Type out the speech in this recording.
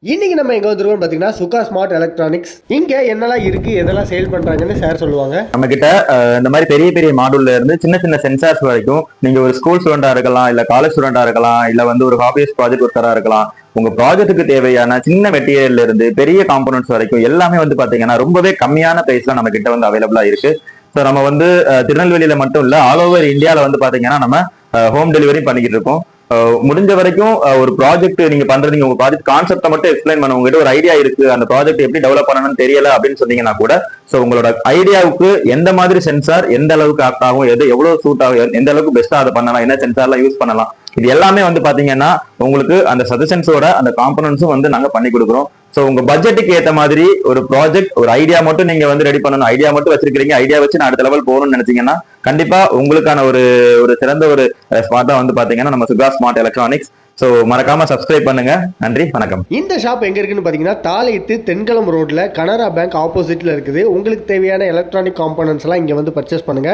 இன்னைக்கு நம்ம எங்க வந்துருக்கோம் பாத்தீங்கன்னா சுகா ஸ்மார்ட் எலக்ட்ரானிக்ஸ். இங்க என்னெல்லாம் இருக்கு, எதெல்லாம் சேல் பண்றாங்கன்னு சார் சொல்லுவாங்க. நம்ம கிட்ட இந்த மாதிரி பெரிய பெரிய மாடூல்ல இருந்து சின்ன சின்ன சென்சார்ஸ் வரைக்கும் நீங்க ஒரு ஸ்கூல் ஸ்டூடெண்டா இருக்கலாம், இல்ல காலேஜ் ஸ்டூடெண்டா இருக்கலாம், இல்ல வந்து ஒரு ஹாபியஸ் ப்ராஜெக்ட் ஒர்க்கரா இருக்கலாம். உங்க ப்ராஜெக்ட்டுக்கு தேவையான சின்ன மெட்டீரியல்ல இருந்து பெரிய காம்போனன்ட்ஸ் வரைக்கும் எல்லாமே வந்து பாத்தீங்கன்னா ரொம்பவே கம்மியான பிரைஸ்ல நம்ம கிட்ட வந்து அவைலபிளா இருக்கு. ஸோ நம்ம வந்து திருநெல்வேலியில மட்டும் இல்ல, ஆல் ஓவர் இந்தியாவில வந்து பாத்தீங்கன்னா நம்ம ஹோம் டெலிவரி பண்ணிக்கிட்டு இருக்கோம். முடிஞ்ச வரைக்கும் ஒரு ப்ராஜெக்ட் நீங்க பண்றீங்க, உங்க ப்ராஜெக்ட் கான்செப்டை மட்டும் எக்ஸ்பிளைன் பண்ண, உங்ககிட்ட ஒரு ஐடியா இருக்கு, அந்த ப்ராஜெக்ட் எப்படி டெவலப் பண்ணணும்னு தெரியல அப்படின்னு சொன்னீங்கன்னா கூட, ஸோ உங்களோட ஐடியாவுக்கு எந்த மாதிரி சென்சார் எந்த அளவுக்கு ஆப்ட் ஆகும், எது எவ்வளவு சூட் ஆகும், எந்த அளவுக்கு பெஸ்டா அதை பண்ணலாம், என்ன சென்சார்லாம் யூஸ் பண்ணலாம், இது எல்லாமே வந்து பாத்தீங்கன்னா உங்களுக்கு அந்த சஜஷன்ஸோட அந்த காம்பனன்ஸும் வந்து நாங்க பண்ணி கொடுக்குறோம். ஸோ உங்க பட்ஜெட்டுக்கு ஏற்ற மாதிரி ஒரு ப்ராஜெக்ட், ஒரு ஐடியா மட்டும் நீங்க வந்து ரெடி பண்ணணும், ஐடியா மட்டும் வச்சிருக்கீங்க, ஐடியா வச்சு நான் அடுத்த லெவல் போகணும்னு நினைச்சீங்கன்னா கண்டிப்பா உங்களுக்கான ஒரு ஒரு சிறந்த ஒரு ஸ்மார்ட்டா வந்து பாத்தீங்கன்னா நம்ம சுகா ஸ்மார்ட் எலக்ட்ரானிக்ஸ். ஸோ மறக்காம சப்ஸ்கிரைப் பண்ணுங்க. நன்றி, வணக்கம். இந்த ஷாப் எங்க இருக்குன்னு பாத்தீங்கன்னா தாளையத்து தென்கலம் ரோட்ல கனரா பேங்க் ஆப்போசிட்ல இருக்குது. உங்களுக்கு தேவையான எலக்ட்ரானிக் காம்போனன்ட்ஸ் எல்லாம் இங்க வந்து பர்ச்சேஸ் பண்ணுங்க.